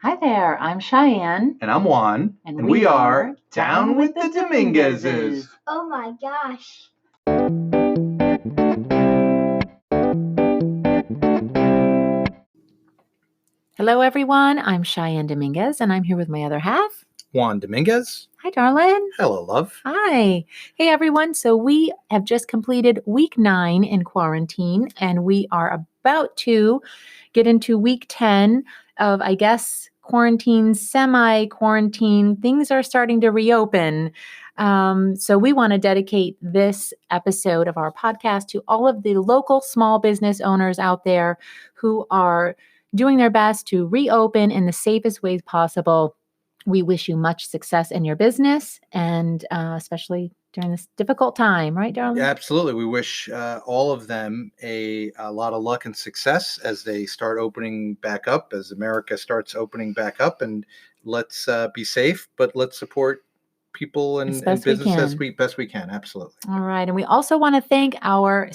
Hi there, I'm Cheyenne. And I'm Juan. And we are Down with the Dominguezes. Oh my gosh. Hello, everyone. I'm Cheyenne Dominguez, and I'm here with my other half, Juan Dominguez. Hi, darling. Hello, love. Hi. Hey, everyone. So we have just completed week 9 in quarantine, and we are about to get into week 10 of, I guess, quarantine, semi-quarantine. Things are starting to reopen. So we want to dedicate this episode of our podcast to all of the local small business owners out there who are doing their best to reopen in the safest ways possible. We wish you much success in your business, and especially during this difficult time, right, darling? Yeah, absolutely. We wish all of them a lot of luck and success as they start opening back up, as America starts opening back up. And let's be safe, but let's support people and business as best we can. Absolutely. All right. And we also want to thank our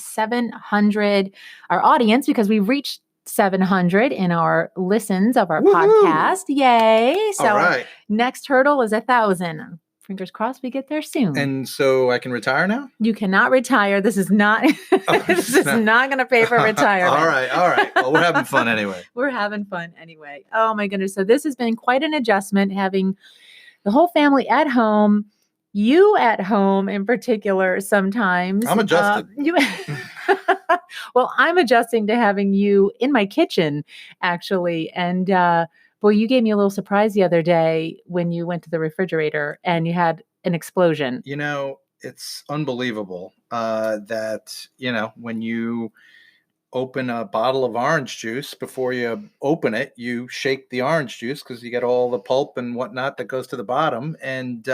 audience, because we've reached 700 in our listens of our podcast. Yay. So next hurdle is 1,000. Fingers crossed we get there soon. And so I can retire now? You cannot retire. This is not this is not going to pay for retirement. All right. Well, we're having fun anyway. Oh my goodness. So this has been quite an adjustment, having the whole family at home, you at home in particular sometimes. I'm adjusted. Well, I'm adjusting to having you in my kitchen, actually. And boy, you gave me a little surprise the other day when you went to the refrigerator and you had an explosion. You know, it's unbelievable that, when you open a bottle of orange juice, before you open it, you shake the orange juice because you get all the pulp and whatnot that goes to the bottom. And,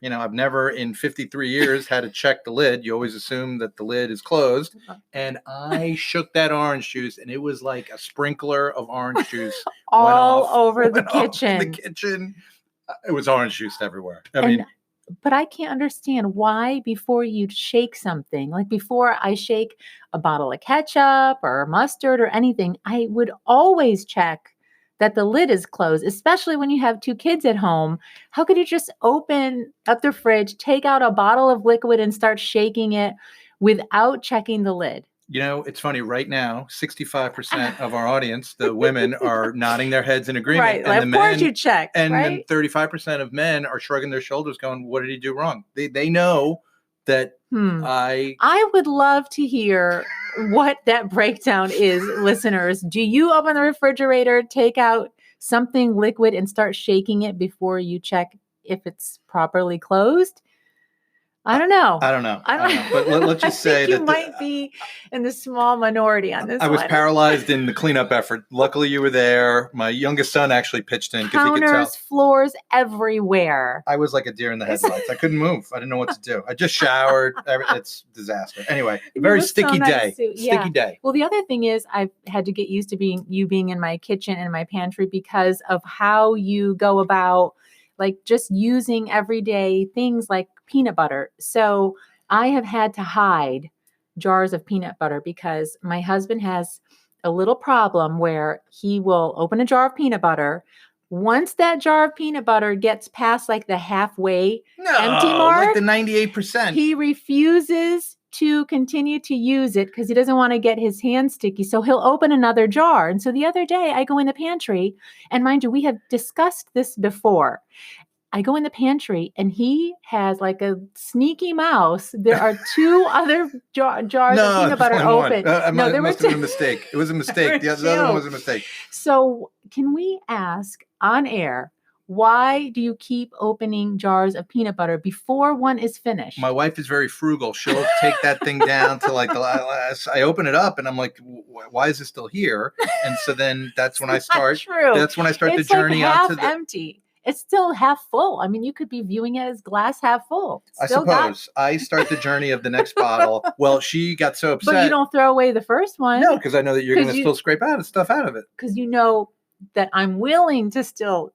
I've never in 53 years had to check the lid. You always assume that the lid is closed. And I shook that orange juice, and it was like a sprinkler of orange juice all over the kitchen. It was orange juice everywhere. But I can't understand why before you shake something, like before I shake a bottle of ketchup or mustard or anything, I would always check that the lid is closed, especially when you have 2 kids at home. How could you just open up the fridge, take out a bottle of liquid and start shaking it without checking the lid? It's funny right now, 65% of our audience, the women, are nodding their heds in agreement. Right. And of course you check. And right? then 35% of men are shrugging their shoulders going, what did he do wrong? They know that I would love to hear what that breakdown is, listeners. Do you open the refrigerator, take out something liquid and start shaking it before you check if it's properly closed? I don't know. But let's just say that you might be in the small minority on this. I was paralyzed in the cleanup effort. Luckily, you were there. My youngest son actually pitched in because he could tell. Floors everywhere. I was like a deer in the headlights. I couldn't move. I didn't know what to do. I just showered. It's disaster. Anyway, very sticky day. Sticky day. Well, the other thing is I've had to get used to being in my kitchen and my pantry because of how you go about like just using everyday things like peanut butter. So I have had to hide jars of peanut butter because my husband has a little problem where he will open a jar of peanut butter. Once that jar of peanut butter gets past like the halfway empty mark, like the 98%, he refuses to continue to use it because he doesn't want to get his hands sticky. So he'll open another jar. And so the other day I go in the pantry, and mind you, we have discussed this before. I go in the pantry and he has like a sneaky mouse. There are 2 other jars of peanut butter open. There must have been a mistake. It was a mistake. The other one was a mistake. So can we ask on air, why do you keep opening jars of peanut butter before one is finished? My wife is very frugal. She'll take that thing down to like the last. I open it up and I'm like, why is it still here? And so then that's when I start. That's when I start the journey out to the empty. It's still half full. I mean, you could be viewing it as glass half full. I suppose. I start the journey of the next bottle. Well, she got so upset. But you don't throw away the first one. No, because I know that you're going to still scrape stuff out of it. Because you know that I'm willing to still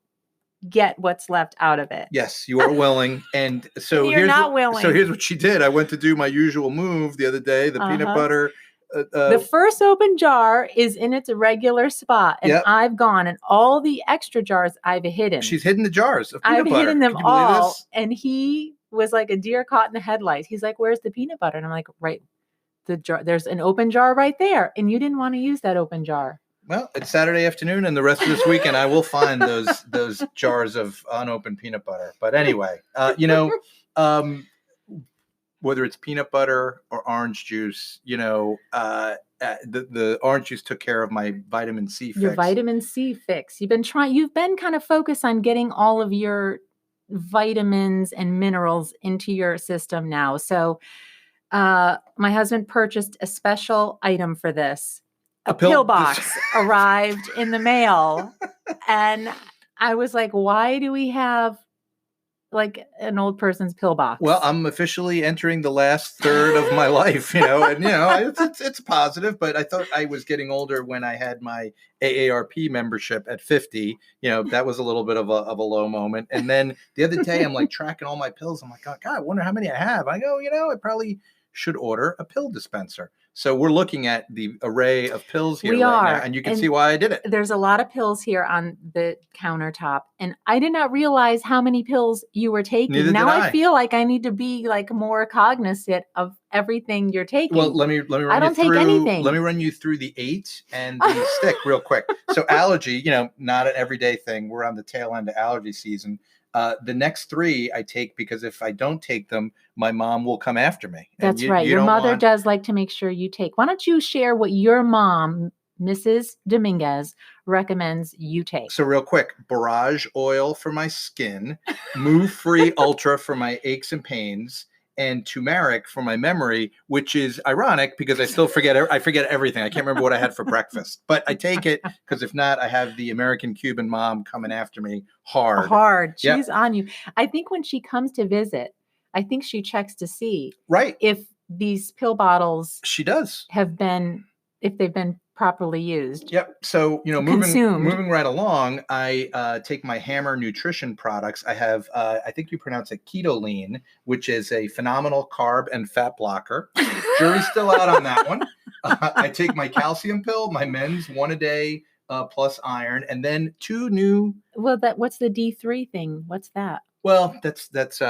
get what's left out of it. Yes, you are willing. And so you're not willing. So here's what she did. I went to do my usual move the other day, the peanut butter The first open jar is in its regular spot, and Yep. I've gone, and all the extra jars I've hidden. She's hidden the jars of peanut I've butter. hidden them Can you believe all, this? and he was like a deer caught in the headlights. He's like, "Where's the peanut butter?" And I'm like, "Right, the jar. There's an open jar right there, and you didn't want to use that open jar." Well, it's Saturday afternoon, and the rest of this weekend, I will find those jars of unopened peanut butter. But anyway, whether it's peanut butter or orange juice, the orange juice took care of my vitamin C fix. Your vitamin C fix. You've been kind of focused on getting all of your vitamins and minerals into your system now. So my husband purchased a special item for this. A pill box arrived in the mail. And I was like, why do we have like an old person's pill box? Well, I'm officially entering the last third of my life, and it's positive, but I thought I was getting older when I had my AARP membership at 50. That was a little bit of a low moment. And then the other day, I'm like tracking all my pills. I'm like, God, I wonder how many I have. I go, I probably should order a pill dispenser. So we're looking at the array of pills here now, and you can see why I did it. There's a lot of pills here on the countertop, and I did not realize how many pills you were taking. Neither now did I feel like I need to be like more cognizant of everything you're taking. Well, let me run I don't take anything. Let me run you through the 8 and the stick real quick. So allergy, not an everyday thing. We're on the tail end of allergy season. The next 3 I take because if I don't take them, my mom will come after me. That's right. Your mother does like to make sure you take. Why don't you share what your mom, Mrs. Dominguez, recommends you take? So real quick, Barrage oil for my skin, Move Free Ultra for my aches and pains, and turmeric for my memory, which is ironic because I still forget. I forget everything. I can't remember what I had for breakfast, but I take it because if not, I have the American Cuban mom coming after me hard. She's on you. I think when she comes to visit, I think she checks to see if these pill bottles if they've been properly used. Yep. So, moving right along, I take my Hammer Nutrition products. I have, I think you pronounce it Ketoline, which is a phenomenal carb and fat blocker. Jury's still out on that one. I take my calcium pill, my men's 1 a day plus iron, and then 2 new. Well, what's the D3 thing? What's that? Well, that's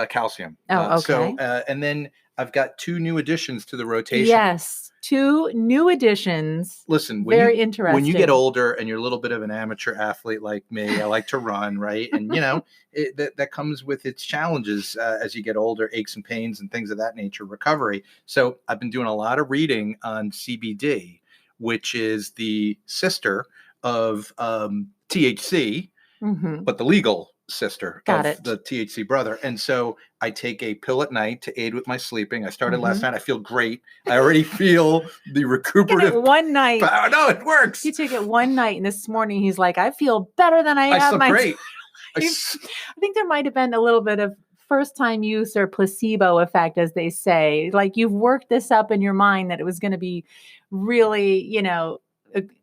calcium. Oh, okay. So, and then I've got 2 new additions to the rotation. Yes, 2 new additions. Listen, very interesting. When you get older and you're a little bit of an amateur athlete like me, I like to run, right? And that comes with its challenges as you get older, aches and pains and things of that nature, recovery. So I've been doing a lot of reading on CBD, which is the sister of THC, but the legal sister of the THC brother. And so I take a pill at night to aid with my sleeping. I started last night. I feel great. I already feel the recuperative. One night. No, it works. He took it one night, and this morning he's like, I feel better than I have. Great. I think there might have been a little bit of first-time use or placebo effect, as they say. Like you've worked this up in your mind that it was going to be really,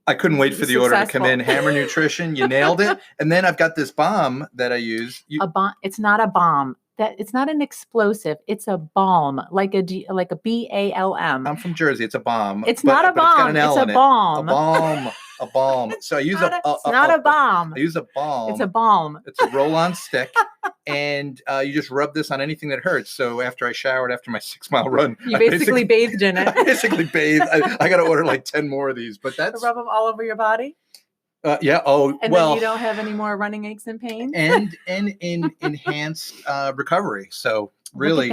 I couldn't wait for the order to come in. Hammer Nutrition, you nailed it. And then I've got this balm that I use. A bomb. It's not a bomb. It's not an explosive. It's a balm, like a BALM. I'm from Jersey. It's a bomb. It's not a bomb. It's a balm. A balm. So I use it's not a bomb. I use a balm. It's a balm. It's a roll-on stick, and you just rub this on anything that hurts. So after I showered after my 6-mile run, you basically bathed in it. I basically bathed. I got to order like 10 more of these, but that's rub them all over your body. Yeah. Oh, and then you don't have any more running aches and pains. And in enhanced recovery. So really,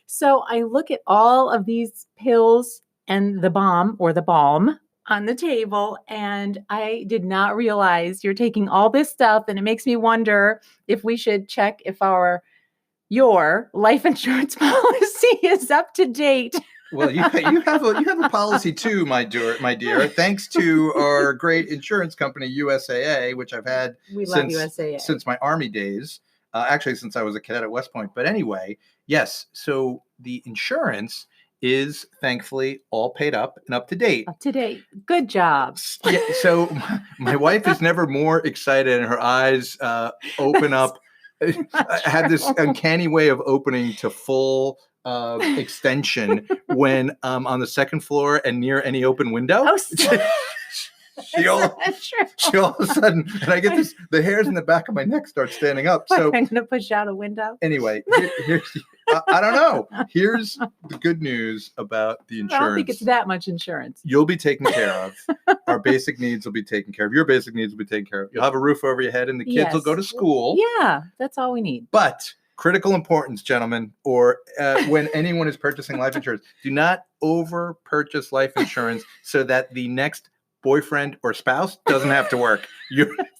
So I look at all of these pills and the balm or the balm on the table, and I did not realize you're taking all this stuff, and it makes me wonder if we should check if your life insurance policy is up to date. Well, you have a policy too, my dear. Thanks to our great insurance company, USAA, which I've had since my Army days. Actually, since I was a cadet at West Point. But anyway, yes. So the insurance is thankfully all paid up and up to date. Up to date. Good job. Yeah, so my wife is never more excited, and her eyes open up. I had this uncanny way of opening to full extension when on the second floor and near any open window. Oh, she all of a sudden, and I get this, the hairs in the back of my neck start standing up. So I'm going to push out a window. Anyway, here's I don't know. Here's the good news about the insurance. I don't think it's that much insurance. You'll be taken care of. Our basic needs will be taken care of. Your basic needs will be taken care of. You'll have a roof over your head and the kids will go to school. Yeah, that's all we need. But critical importance, gentlemen, or when anyone is purchasing life insurance, do not over purchase life insurance so that the next boyfriend or spouse doesn't have to work.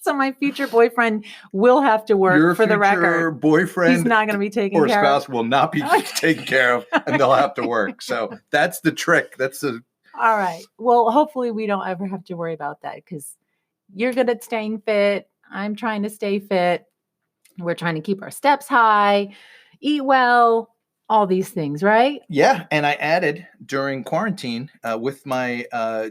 So my future boyfriend will have to work, for the record. Your boyfriend, he's not going to be taken care of. Or spouse will not be taken care of, and they'll have to work. So that's the trick. That's the. All right. Well, hopefully we don't ever have to worry about that, because you're good at staying fit. I'm trying to stay fit. We're trying to keep our steps high, eat well, all these things, right? Yeah. And I added during quarantine with my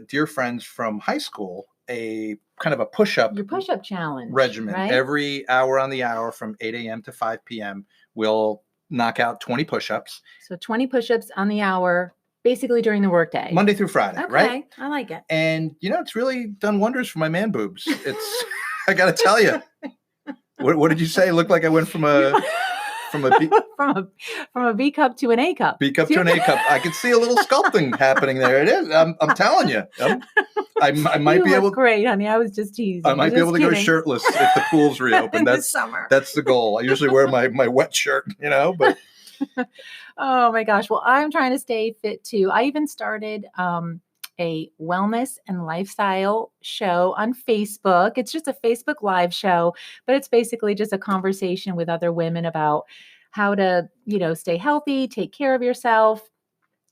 dear friends from high school, a kind of a push-up. Your push-up challenge. Regimen. Right? Every hour on the hour from 8 a.m. to 5 p.m. we'll knock out 20 push-ups. So 20 push-ups on the hour, basically during the workday. Monday through Friday, right? Okay. I like it. And, it's really done wonders for my man boobs. It's, I got to tell you. What did you say? It looked like I went from a B, from a B cup to an A cup. B cup to an A cup. I could see a little sculpting happening there. It is. I'm telling you. I might be able. Great, honey. I was just teasing. I might be able to go shirtless if the pool's reopened. That's summer. That's the goal. I usually wear my wet shirt, but. Oh my gosh. Well, I'm trying to stay fit too. I even started a wellness and lifestyle show on Facebook. It's just a Facebook Live show, but it's basically just a conversation with other women about how to, stay healthy, take care of yourself,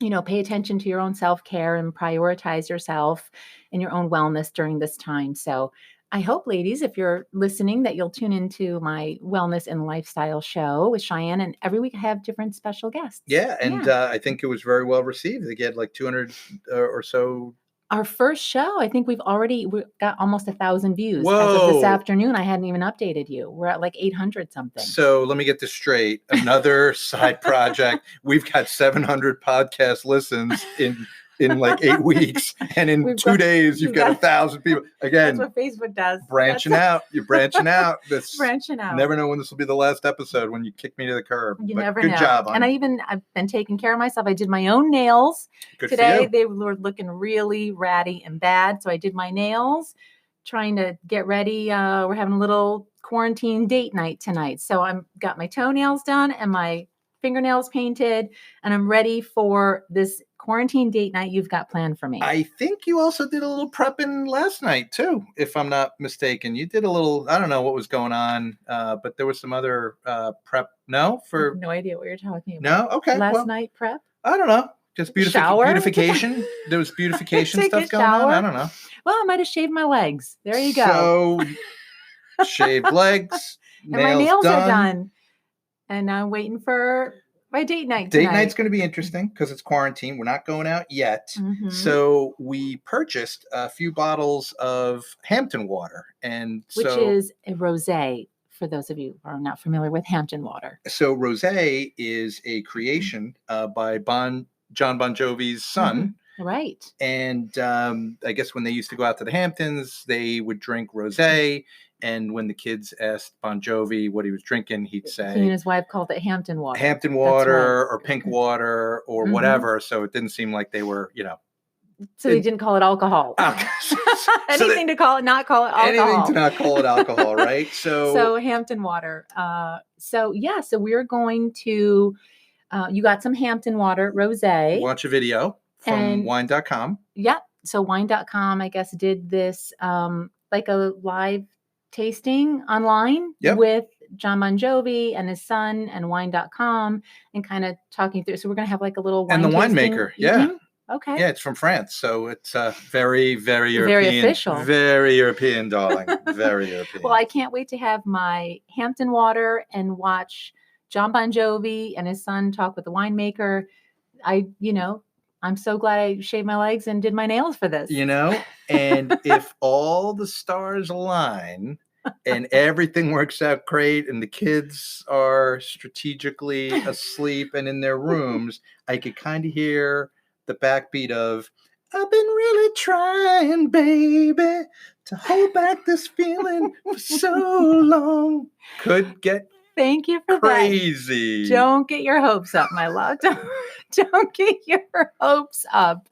pay attention to your own self-care and prioritize yourself and your own wellness during this time. So I hope, ladies, if you're listening, that you'll tune into my wellness and lifestyle show with Cheyenne. And every week I have different special guests. Yeah. And I think it was very well received. They get like 200 or so. Our first show, I think we got almost 1,000 views. Whoa. As of this afternoon. I hadn't even updated you. We're at like 800 something. So let me get this straight. Another side project. We've got 700 podcast listens in like 8 weeks, and in 2 days you've got 1,000 people. Again, that's what Facebook does. Branching out. You're branching out. Branching out. Never know when this will be the last episode when you kick me to the curb. You but never good know. job. And I've been taking care of myself. I did my own nails Good today. For you. They were looking really ratty and bad, so I did my nails, trying to get ready. We're having a little quarantine date night tonight, so I'm got my toenails done and my fingernails painted, and I'm ready for this quarantine date night you've got planned for me. I think you also did a little prepping last night too, if I'm not mistaken. You did a little, I don't know what was going on, but there was some other prep. No? I have no idea what you're talking No? about. Okay. Last night prep? I don't know. Just Shower? beautification. There was beautification Take stuff a going on. shower? I don't know. Well, I might have shaved my legs. There you go. So, shaved legs, and my nails done. are done. And I'm waiting for my date night tonight. Date night's going to be interesting because it's quarantine. We're not going out yet. Mm-hmm. So we purchased a few bottles of Hampton water. Which is a rosé, for those of you who are not familiar with Hampton water. So rosé is a creation by Jon Bon Jovi's son. Mm-hmm. Right. And I guess when they used to go out to the Hamptons, they would drink rosé. And when the kids asked Bon Jovi what he was drinking, he'd say, he and his wife called it Hampton water. Hampton water right. or pink water or Mm-hmm. whatever. So it didn't seem like they were, So they didn't call it alcohol. Okay. Anything to not call it alcohol. Anything to not call it alcohol, right? So Hampton water. So we're going to, you got some Hampton water rosé. Watch a video from wine.com. Yep. So wine.com, I guess, did this like a live tasting online with Jon Bon Jovi and his son and wine.com and kind of talking through. So we're going to have like a little wine and the winemaker. Yeah. Evening. Okay. Yeah, it's from France. So it's very, very European. Very official. Very European, darling. Very European. Well, I can't wait to have my Hampton water and watch Jon Bon Jovi and his son talk with the winemaker. I'm so glad I shaved my legs and did my nails for this. And if all the stars align, and everything works out great, and the kids are strategically asleep and in their rooms, I could kind of hear the backbeat of, I've been really trying, baby, to hold back this feeling for so long. Could get Thank you for crazy. that. Don't get your hopes up, my love. Don't get your hopes up.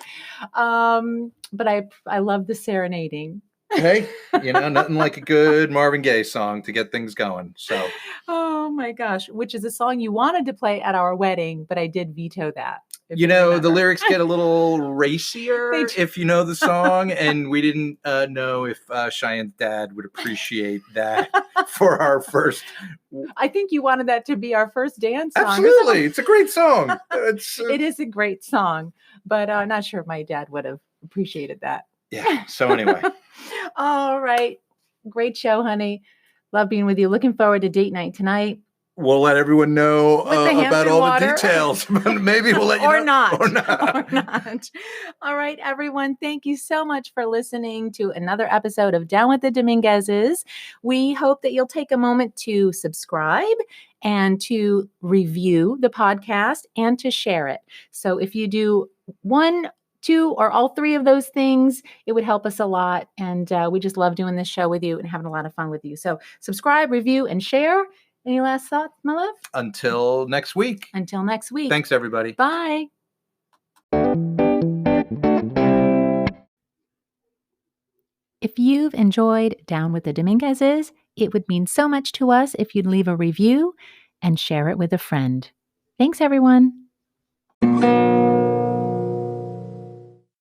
But I love the serenading. Hey, nothing like a good Marvin Gaye song to get things going. So, oh my gosh, which is a song you wanted to play at our wedding, but I did veto that. The lyrics get a little racier if you know the song, and we didn't know if Cheyenne's dad would appreciate that for our first. I think you wanted that to be our first dance song. Absolutely. It's a great song. It is a great song, but I'm not sure if my dad would have appreciated that. Yeah. So anyway. All right. Great show, honey. Love being with you. Looking forward to date night tonight. We'll let everyone know about all the details. Maybe we'll let you know. Or not. All right, everyone. Thank you so much for listening to another episode of Down with the Dominguezes. We hope that you'll take a moment to subscribe and to review the podcast and to share it. So if you do 1, 2, or all 3 of those things, it would help us a lot. And we just love doing this show with you and having a lot of fun with you. So subscribe, review, and share. Any last thoughts, my love? Until next week. Thanks, everybody. Bye. If you've enjoyed Down with the Dominguezes, it would mean so much to us if you'd leave a review and share it with a friend. Thanks, everyone.